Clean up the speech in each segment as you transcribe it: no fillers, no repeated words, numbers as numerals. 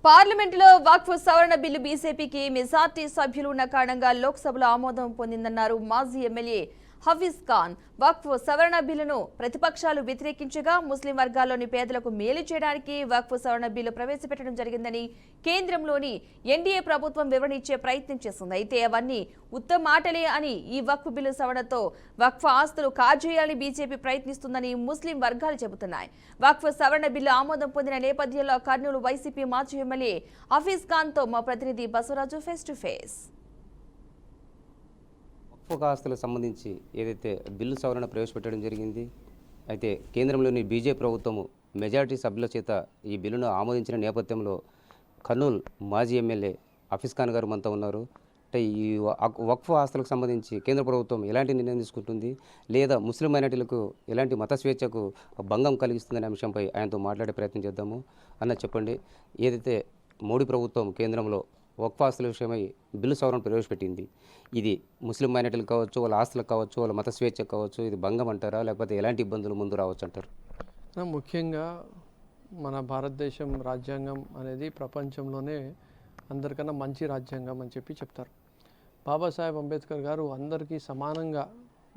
పార్లమెంటులో వక్ఫ్ సవరణ బిల్లు బీజేపీకి మెజార్టీ సభ్యులు ఉన్న కారణంగా లోక్సభలో ఆమోదం పొందిందన్నారు మాజీ ఎమ్మెల్యే హఫీజ్ ఖాన్. వక్ఫ్ సవరణ బిల్లును ప్రతిపక్షాలు వ్యతిరేకించగా ముస్లిం వర్గాల్లోని పేదలకు మేలు చేయడానికి వక్ఫ్ సవరణ బిల్లు ప్రవేశపెట్టడం జరిగిందని కేంద్రంలోని ఎన్డీఏ ప్రభుత్వం వివరణ ఇచ్చే ప్రయత్నం చేసింది. అయితే అవన్నీ ఉత్తమ మాటలే అని ఈ వక్ఫ్ బిల్లు సవరణతో వక్ఫ్ ఆస్తులు కాజేయాలని బీజేపీ ప్రయత్నిస్తుందని ముస్లిం వర్గాలు చెబుతున్నాయి. వక్ఫ్ సవరణ బిల్లు ఆమోదం పొందిన నేపథ్యంలో కర్నూలు వైసీపీ మాజీ ఎమ్మెల్యే హఫీజ్ ఖాన్ తో మా ప్రతినిధి బసవరాజు ఫేస్ టు ఫేస్. వక్ఫ్ ఆస్తులకు సంబంధించి ఏదైతే బిల్లు సవరణ ప్రవేశపెట్టడం జరిగింది, అయితే కేంద్రంలోని బీజేపీ ప్రభుత్వము మెజారిటీ సభ్యుల చేత ఈ బిల్లును ఆమోదించిన నేపథ్యంలో కర్నూలు మాజీ ఎమ్మెల్యే హఫీజ్ ఖాన్ గారు మనతో ఉన్నారు. అంటే ఈ వక్ఫ్ ఆస్తులకు సంబంధించి కేంద్ర ప్రభుత్వం ఎలాంటి నిర్ణయం తీసుకుంటుంది, లేదా ముస్లిం మైనార్టీలకు ఎలాంటి మత స్వేచ్ఛకు భంగం కలిగిస్తుందనే అంశంపై ఆయనతో మాట్లాడే ప్రయత్నం చేద్దాము. అన్న చెప్పండి, ఏదైతే మోడీ ప్రభుత్వం కేంద్రంలో వక్ఫ్ ఆస్తుల విషయమై బిల్లు సవరణ ప్రవేశపెట్టింది, ఇది ముస్లిం మైనార్టీలకు కావచ్చు, వాళ్ళ ఆస్తులకు కావచ్చు, వాళ్ళ మత స్వేచ్ఛకు కావచ్చు, ఇది భంగం అంటారా, లేకపోతే ఎలాంటి ఇబ్బందులు ముందు రావచ్చు అంటారు? ముఖ్యంగా మన భారతదేశం రాజ్యాంగం అనేది ప్రపంచంలోనే అందరికన్నా మంచి రాజ్యాంగం అని చెప్పి చెప్తారు. బాబాసాహెబ్ అంబేద్కర్ గారు అందరికీ సమానంగా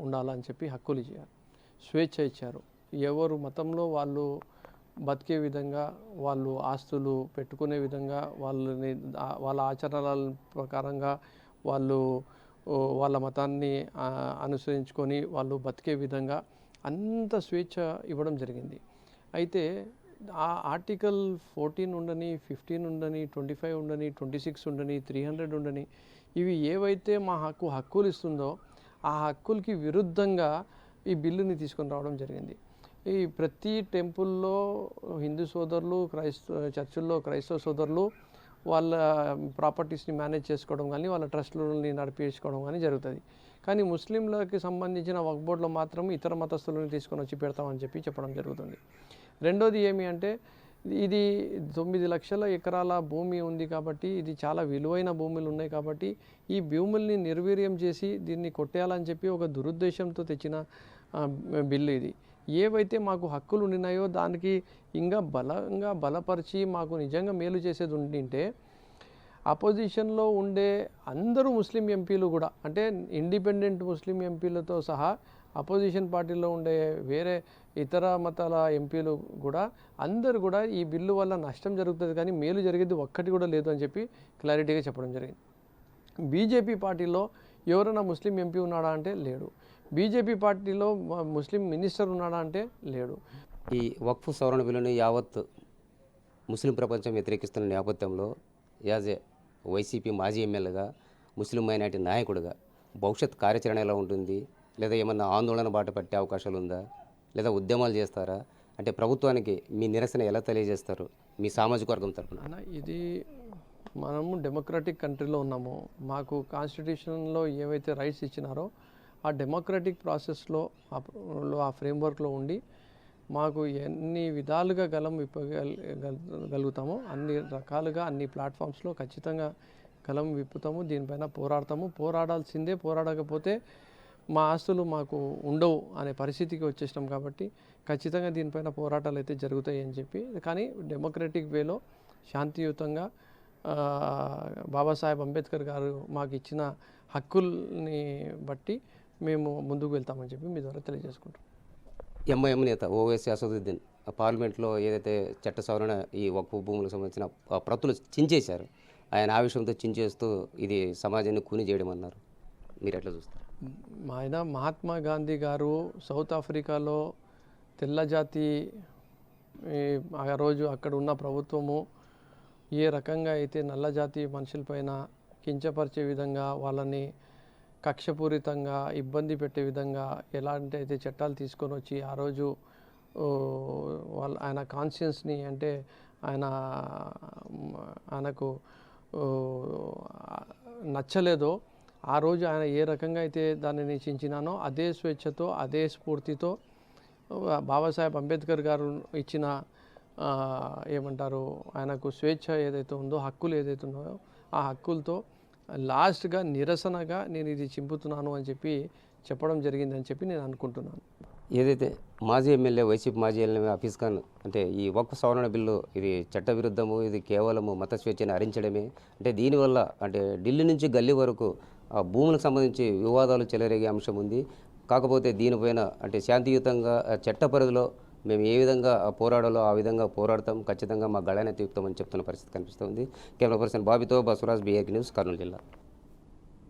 ఉండాలని చెప్పి హక్కులు ఇచ్చారు, స్వేచ్ఛ ఇచ్చారు. ఎవరు మతంలో వాళ్ళు బతికే విధంగా, వాళ్ళు ఆస్తులు పెట్టుకునే విధంగా, వాళ్ళ ఆచరణల ప్రకారంగా వాళ్ళు వాళ్ళ మతాన్ని అనుసరించుకొని వాళ్ళు బతికే విధంగా అంత స్వేచ్ఛ ఇవ్వడం జరిగింది. అయితే ఆ ఆర్టికల్ 14 ఉండని, 15 ఉండని, 25 ఉండని, 26 ఉండని, 300 ఉండని, ఇవి ఏవైతే మా హక్కులు ఇస్తుందో ఆ హక్కులకి విరుద్ధంగా ఈ బిల్లుని తీసుకొని రావడం జరిగింది. ఈ ప్రతి టెంపుల్లో హిందూ సోదరులు, చర్చిల్లో క్రైస్తవ సోదరులు వాళ్ళ ప్రాపర్టీస్ని మేనేజ్ చేసుకోవడం కానీ, వాళ్ళ ట్రస్టులని నడిపించుకోవడం కానీ జరుగుతుంది. కానీ ముస్లింలకి సంబంధించిన వక్ఫ్ బోర్డులో మాత్రం ఇతర మతస్థులను తీసుకొని వచ్చి పెడతామని చెప్పడం జరుగుతుంది. రెండోది ఏమి అంటే, ఇది 9 లక్షల ఎకరాల భూమి ఉంది కాబట్టి, ఇది చాలా విలువైన భూములు ఉన్నాయి కాబట్టి ఈ భూముల్ని నిర్వీర్యం చేసి దీన్ని కొట్టేయాలని చెప్పి ఒక దురుద్దేశంతో తెచ్చిన బిల్లు ఇది. ఏవైతే మాకు హక్కులు ఉన్నాయో దానికి ఇంకా బలపరిచి మాకు నిజంగా మేలు చేసేది ఉండింటే, అపోజిషన్లో ఉండే అందరూ ముస్లిం ఎంపీలు కూడా, అంటే ఇండిపెండెంట్ ముస్లిం ఎంపీలతో సహా అపోజిషన్ పార్టీలో ఉండే వేరే ఇతర మతాల ఎంపీలు కూడా అందరూ కూడా ఈ బిల్లు వల్ల నష్టం జరుగుతుంది కానీ మేలు జరిగేది ఒక్కటి కూడా లేదు అని చెప్పి క్లారిటీగా చెప్పడం జరిగింది. బీజేపీ పార్టీలో ఎవరైనా ముస్లిం ఎంపీ ఉన్నాడా అంటే లేడు. బీజేపీ పార్టీలో ముస్లిం మినిస్టర్ ఉన్నాడా అంటే లేడు. ఈ వక్ఫ్ సవరణ బిల్లుని యావత్ ముస్లిం ప్రపంచం వ్యతిరేకిస్తున్న నేపథ్యంలో యాజ్ ఏ వైసీపీ మాజీ ఎమ్మెల్యేగా, ముస్లిం మైనార్టీ నాయకుడిగా భవిష్యత్ కార్యాచరణ ఎలా ఉంటుంది, లేదా ఏమన్నా ఆందోళన బాట పట్టే అవకాశాలు ఉందా, లేదా ఉద్యమాలు చేస్తారా? అంటే ప్రభుత్వానికి మీ నిరసన ఎలా తెలియజేస్తారు మీ సామాజిక వర్గం తరఫున? ఇది మనము డెమోక్రటిక్ కంట్రీలో ఉన్నాము. మాకు కాన్స్టిట్యూషన్లో ఏవైతే రైట్స్ ఇచ్చినారో ఆ డెమోక్రటిక్ ప్రాసెస్లో ఆ ఫ్రేమ్వర్క్లో ఉండి మాకు ఎన్ని విధాలుగా గలం విప్పగలుగుతామో అన్ని రకాలుగా అన్ని ప్లాట్ఫామ్స్లో ఖచ్చితంగా గలం విప్పుతాము. దీనిపైన పోరాడతాము. పోరాడాల్సిందే. పోరాడకపోతే మా ఆస్తులు మాకు ఉండవు అనే పరిస్థితికి వచ్చేసినాం కాబట్టి ఖచ్చితంగా దీనిపైన పోరాటాలు అయితే జరుగుతాయి అని చెప్పి, కానీ డెమోక్రటిక్ వేలో శాంతియుతంగా బాబాసాహెబ్ అంబేద్కర్ గారు మాకు ఇచ్చిన హక్కుల్ని బట్టి మేము ముందుకు వెళ్తామని చెప్పి మీ ద్వారా తెలియజేసుకుంటాం. ఎంఐఎం నేత ఓవైసీ అసదుద్దీన్ పార్లమెంట్లో ఏదైతే చట్ట సవరణ ఈ వక్ఫ్ భూములకు సంబంధించిన ప్రతులు చించేశారు, ఆయన ఆ విషయంతో చించేస్తూ ఇది సమాజాన్ని కూని చేయడం అన్నారు. మీరు ఎట్లా చూస్తారు? ఆయన మహాత్మా గాంధీ గారు సౌత్ ఆఫ్రికాలో తెల్ల జాతి ఆ రోజు అక్కడ ఉన్న ప్రభుత్వము ఏ రకంగా అయితే నల్ల జాతి మనుషులపైన కించపరిచే విధంగా, వాళ్ళని కక్షపూరితంగా ఇబ్బంది పెట్టే విధంగా ఎలాంటి అయితే చట్టాలు తీసుకొని వచ్చి ఆ రోజు ఆయన కాన్షియన్స్ని, అంటే ఆయనకు నచ్చలేదో ఆ రోజు ఆయన ఏ రకంగా అయితే దాన్ని నిశ్చయించినానో అదే స్వేచ్ఛతో, అదే స్ఫూర్తితో బాబాసాహెబ్ అంబేద్కర్ గారు ఇచ్చిన ఏమంటారు, ఆయనకు స్వేచ్ఛ ఏదైతే ఉందో, హక్కులు ఏదైతే ఉన్నాయో ఆ హక్కులతో లాస్ట్గా నిరసనగా నేను ఇది చింపుతున్నాను అని చెప్పి చెప్పడం జరిగిందని చెప్పి నేను అనుకుంటున్నాను. ఏదైతే మాజీ ఎమ్మెల్యే వైసీపీ మాజీ ఎమ్మెల్యే హఫీజ్ ఖాన్ అంటే ఈ వక్ఫ్ సవరణ బిల్లు ఇది చట్టవిరుద్ధము, ఇది కేవలము మత స్వేచ్ఛను హరించడమే, అంటే దీనివల్ల అంటే ఢిల్లీ నుంచి గల్లీ వరకు ఆ భూములకు సంబంధించి వివాదాలు చెలరేగే అంశం ఉంది. కాకపోతే దీనిపైన అంటే శాంతియుతంగా చట్ట పరిధిలో మేము ఏ విధంగా పోరాడాలో ఆ విధంగా పోరాడతాం, ఖచ్చితంగా మా గళాన్ని తీపుతామని చెప్తున్న పరిస్థితి కనిపిస్తుంది. కెమెరా పర్సన్ బాబీతో బసవరాజ్, BRK న్యూస్, కర్నూలు జిల్లా.